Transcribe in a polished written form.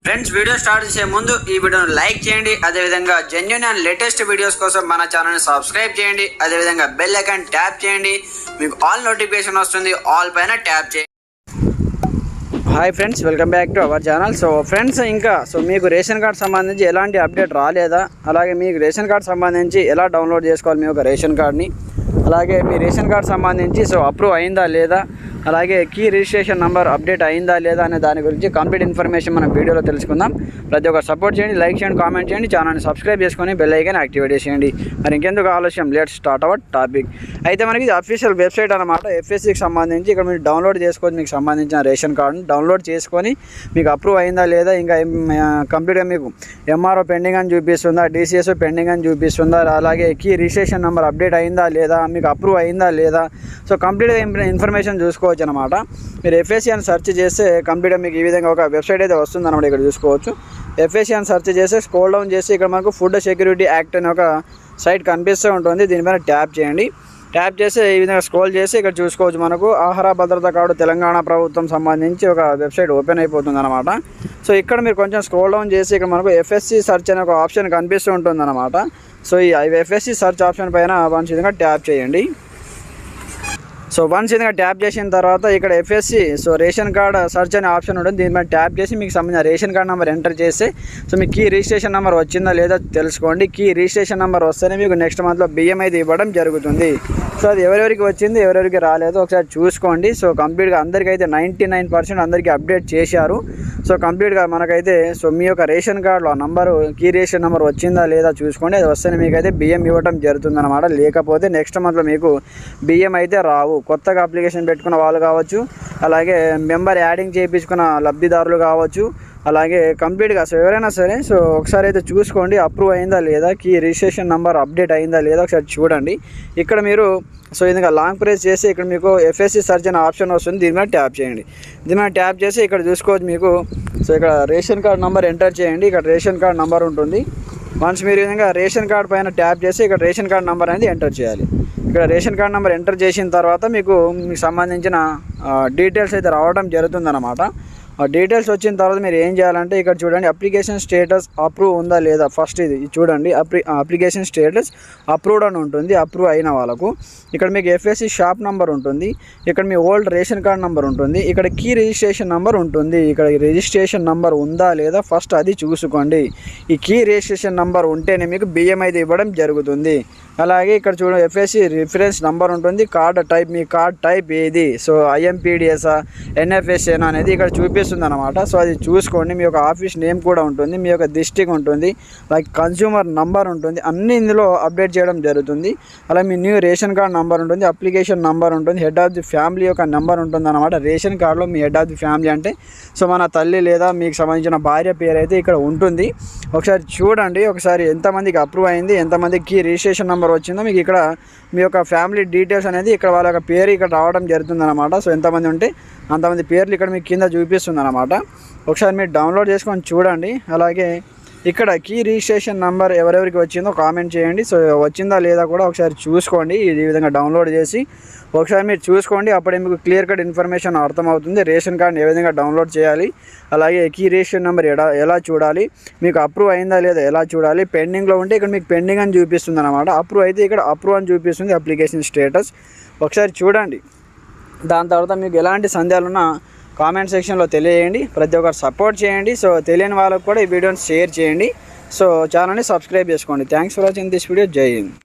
Friends, video start చేసే ముందు ఈ వీడియోను లైక్ చేయండి. అదేవిధంగా జెన్యూన్ అండ్ లేటెస్ట్ వీడియోస్ కోసం మన ఛానల్ని సబ్స్క్రైబ్ చేయండి. అదేవిధంగా బెల్ ఐకాన్ ట్యాప్ చేయండి. మీకు ఆల్ నోటిఫికేషన్ వస్తుంది. ఆల్ పైన ట్యాప్ చేయండి. Hi friends, welcome back to our channel. Friends, మీకు రేషన్ కార్డ్ సంబంధించి ఎలాంటి అప్డేట్ రాలేదా, అలాగే మీకు రేషన్ కార్డ్ సంబంధించి ఎలా డౌన్లోడ్ చేసుకోవాలి మీ యొక్క రేషన్ కార్డ్ని, అలాగే మీ రేషన్ కార్డ్ సంబంధించి అప్రూవ్ అయిందా లేదా, అలాగే కీ రిజిస్ట్రేషన్ నెంబర్ అప్డేట్ అయిందా లేదా అనే దాని గురించి కంప్లీట్ ఇన్ఫర్మేషన్ మనం వీడియోలో తెలుసుకుందాం. ప్రతి ఒక్కరు సపోర్ట్ చేయండి, లైక్ చేయండి, కామెంట్ చేయండి, ఛానల్ని సబ్స్క్రైబ్ చేసుకొని బెల్ ఐకాన్ యాక్టివేట్ చేయండి. మరి ఇంకెందుకు ఆలస్యం, లెట్స్ స్టార్ట్ అవర్ టాపిక్. అయితే మనకి ఇది అఫీషియల్ వెబ్సైట్ అనమాట. ఎఫ్ఎస్సికి సంబంధించి ఇక్కడ మీరు డౌన్లోడ్ చేసుకోవచ్చు. మీకు సంబంధించిన రేషన్ కార్డుని డౌన్లోడ్ చేసుకొని మీకు అప్రూవ్ అయిందా లేదా, ఇంకా కంప్లీట్గా మీకు ఎంఆర్ఓ పెండింగ్ అని చూపిస్తుందా, డిసిఎస్ పెండింగ్ అని చూపిస్తుందా, అలాగే కీ రిజిస్ట్రేషన్ నెంబర్ అప్డేట్ అయిందా లేదా, మీకు అప్రూవ్ అయిందా లేదా, కంప్లీట్గా ఇన్ఫర్మేషన్ చూసుకోవచ్చు అనమాట. మీరు ఎఫ్ఎస్సి అని సెర్చ్ చేస్తే కంప్లీట్గా మీకు ఈ విధంగా ఒక వెబ్సైట్ అయితే వస్తుంది అనమాట. ఇక్కడ చూసుకోవచ్చు. ఎఫ్ఎస్సి అని సెర్చ్ చేస్తే స్క్రోల్ డౌన్ చేసి ఇక్కడ మనకు ఫుడ్ సెక్యూరిటీ యాక్ట్ అనే ఒక సైట్ కనిపిస్తూ ఉంటుంది. దీనిపైన ట్యాప్ చేయండి. ట్యాప్ చేసి ఈ విధంగా స్క్రోల్ చేసి ఇక్కడ చూసుకోవచ్చు. మనకు ఆహార భద్రత కార్డు తెలంగాణ ప్రభుత్వం సంబంధించి ఒక వెబ్సైట్ ఓపెన్ అయిపోతుంది అనమాట. ఇక్కడ మీరు కొంచెం స్క్రోల్ డౌన్ చేసి ఇక్కడ మనకు ఎఫ్ఎస్సి సెర్చ్ అనే ఒక ఆప్షన్ కనిపిస్తూ ఉంటుంది అనమాట. ఈ ఎఫ్ఎస్సి సెర్చ్ ఆప్షన్ పైన వన్స్ విధంగా ట్యాప్ చేయండి. వన్స్ విధంగా ట్యాప్ చేసిన తర్వాత ఇక్కడ ఎఫ్ఎస్సి రేషన్ కార్డ్ సెర్చ్ అనే ఆప్షన్ ఉంటుంది. దీని మీద ట్యాప్ చేసి మీకు సంబంధించిన రేషన్ కార్డ్ నెంబర్ ఎంటర్ చేస్తే మీకు కీ రిజిస్ట్రేషన్ నెంబర్ వచ్చిందా లేదా తెలుసుకోండి. కీ రిజిస్ట్రేషన్ నెంబర్ వస్తేనే మీకు నెక్స్ట్ మంత్లో బియ్యం అయితే ఇవ్వడం జరుగుతుంది. అది ఎవరెవరికి వచ్చింది, ఎవరెవరికి రాలేదు ఒకసారి చూసుకోండి. కంప్లీట్గా అందరికీ అయితే 99% అందరికీ అప్డేట్ చేశారు. కంప్లీట్గా మనకైతే మీ యొక్క రేషన్ కార్డులో నంబరు కీ రిజిస్ట్రేషన్ నెంబర్ వచ్చిందా లేదా చూసుకోండి. అది వస్తేనే మీకైతే బియ్యం ఇవ్వడం జరుగుతుంది అనమాట. లేకపోతే నెక్స్ట్ మంత్లో మీకు బియ్యం అయితే రావు. కొత్తగా అప్లికేషన్ పెట్టుకున్న వాళ్ళు కావచ్చు, అలాగే మెంబర్ యాడింగ్ చేయించుకున్న లబ్ధిదారులు కావచ్చు, అలాగే కంప్లీట్గా ఎవరైనా సరే ఒకసారి అయితే చూసుకోండి అప్రూవ్ అయిందా లేదా, కీ రిజిస్ట్రేషన్ నెంబర్ అప్డేట్ అయిందా లేదా ఒకసారి చూడండి. ఇక్కడ మీరు విధంగా లాంగ్ ప్రెస్ చేసి ఇక్కడ మీకు ఎఫ్ఎస్సి సెర్చ్ అనే ఆప్షన్ వస్తుంది. దీని మీద ట్యాప్ చేయండి. దీని మీద ట్యాప్ చేసి ఇక్కడ చూసుకోవచ్చు. మీకు ఇక్కడ రేషన్ కార్డ్ నెంబర్ ఎంటర్ చేయండి. ఇక్కడ రేషన్ కార్డ్ నెంబర్ ఉంటుంది. వన్స్ మీరు విధంగా రేషన్ కార్డ్ పైన ట్యాప్ చేసి ఇక్కడ రేషన్ కార్డ్ నెంబర్ అనేది ఎంటర్ చేయాలి. ఇక్కడ రేషన్ కార్డ్ నెంబర్ ఎంటర్ చేసిన తర్వాత మీకు సంబంధించిన డీటెయిల్స్ అయితే రావడం జరుగుతుందన్నమాట. ఆ డీటెయిల్స్ వచ్చిన తర్వాత మీరు ఏం చేయాలంటే ఇక్కడ చూడండి, అప్లికేషన్ స్టేటస్ అప్రూవ్ ఉందా లేదా. ఫస్ట్ ఇది చూడండి, అప్లికేషన్ స్టేటస్ అప్రూవ్డ్ అని ఉంటుంది. అప్రూవ్ అయిన వాళ్ళకు ఇక్కడ మీకు ఎఫ్ఎస్సి షాప్ నెంబర్ ఉంటుంది. ఇక్కడ మీ ఓల్డ్ రేషన్ కార్డ్ నెంబర్ ఉంటుంది. ఇక్కడ కీ రిజిస్ట్రేషన్ నెంబర్ ఉంటుంది. ఇక్కడ రిజిస్ట్రేషన్ నెంబర్ ఉందా లేదా ఫస్ట్ అది చూసుకోండి. ఈ కీ రిజిస్ట్రేషన్ నెంబర్ ఉంటేనే మీకు బియ్యం అయితే ఇవ్వడం జరుగుతుంది. అలాగే ఇక్కడ చూడండి, ఎఫ్ఎస్సి రిఫరెన్స్ నెంబర్ ఉంటుంది. కార్డ్ టైప్, మీ కార్డ్ టైప్ ఏది, ఐఎంపీడిఎస్ఆ ఎన్ఎఫ్ఎస్ఏనా అనేది ఇక్కడ చూపిస్తుంది అనమాట. అది చూసుకోండి. మీ యొక్క ఆఫీస్ నేమ్ కూడా ఉంటుంది, మీ యొక్క డిస్ట్రిక్ట్ ఉంటుంది, లైక్ కన్స్యూమర్ నంబర్ ఉంటుంది. అన్ని ఇందులో అప్డేట్ చేయడం జరుగుతుంది. అలా మీ న్యూ రేషన్ కార్డ్ నెంబర్ ఉంటుంది, అప్లికేషన్ నెంబర్ ఉంటుంది, హెడ్ ఆఫ్ ది ఫ్యామిలీ యొక్క నెంబర్ ఉంటుంది అనమాట. రేషన్ కార్డులో మీ హెడ్ ఆఫ్ ది ఫ్యామిలీ అంటే మన తల్లి లేదా మీకు సంబంధించిన భార్య పేరు అయితే ఇక్కడ ఉంటుంది. ఒకసారి చూడండి. ఒకసారి ఎంతమందికి అప్రూవ్ అయింది, ఎంతమందికి రిజిస్ట్రేషన్ నెంబర్ వచ్చిందో మీకు ఇక్కడ మీ యొక్క ఫ్యామిలీ డీటెయిల్స్ అనేది ఇక్కడ వాళ్ళ యొక్క పేరు ఇక్కడ రావడం జరుగుతుంది అనమాట. ఎంతమంది ఉంటే అంతమంది పేర్లు ఇక్కడ మీకు కింద చూపిస్తుంది అనమాట. ఒకసారి మీరు డౌన్లోడ్ చేసుకొని చూడండి. అలాగే ఇక్కడ కీ రిజిస్ట్రేషన్ నెంబర్ ఎవరెవరికి వచ్చిందో కామెంట్ చేయండి. వచ్చిందా లేదా కూడా ఒకసారి చూసుకోండి. ఈ విధంగా డౌన్లోడ్ చేసి ఒకసారి మీరు చూసుకోండి. అప్పుడే మీకు క్లియర్ కట్ ఇన్ఫర్మేషన్ అర్థమవుతుంది. రేషన్ కార్డ్ని ఏ విధంగా డౌన్లోడ్ చేయాలి, అలాగే కీ రిజిస్ట్రేషన్ నెంబర్ ఎలా చూడాలి, మీకు అప్రూవ్ అయిందా లేదా ఎలా చూడాలి. పెండింగ్లో ఉంటే ఇక్కడ మీకు పెండింగ్ అని చూపిస్తుంది అనమాట. అప్రూవ్ అయితే ఇక్కడ అప్రూవ్ అని చూపిస్తుంది అప్లికేషన్ స్టేటస్. ఒకసారి చూడండి. దాని తర్వాత మీకు ఎలాంటి సందేహాలున్నా కామెంట్ సెక్షన్లో తెలియజేయండి. ప్రతి ఒక్కరు సపోర్ట్ చేయండి. తెలియని వాళ్ళకు కూడా ఈ వీడియోని షేర్ చేయండి. ఛానల్ని సబ్స్క్రైబ్ చేసుకోండి. Thanks for watching this video. జై హింద్.